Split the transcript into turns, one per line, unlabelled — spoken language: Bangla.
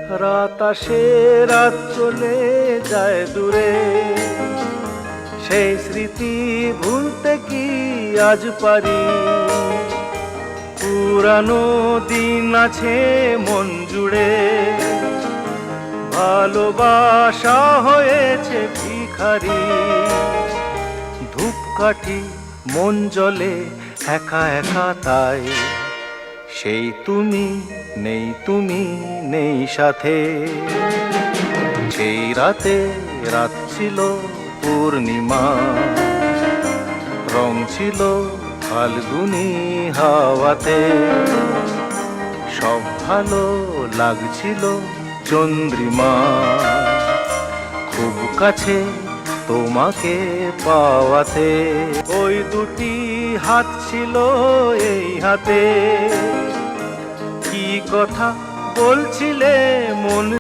রাত আসে, রাত চলে যায় দূরে, সেই স্মৃতি ভুলতে কি আজ পারি? পুরানো দিন আছে মন জুড়ে, ভালোবাসা হয়েছে ভিখারি। ধূপকাঠি মন জ্বলে একা একা তাই, সেই তুমি নেই, তুমি নেই সাথে। সেই রাতে রাত ছিল পূর্ণিমা, রং ছিল ফাল্গুনি হাওয়াতে, সব ভালো লাগছিল চন্দ্রিমা। খুব কাছে তোমাকে পাওয়াতে, ওই দুটি হাত ছিল এই হাতে, কি কথা বলছিলে মন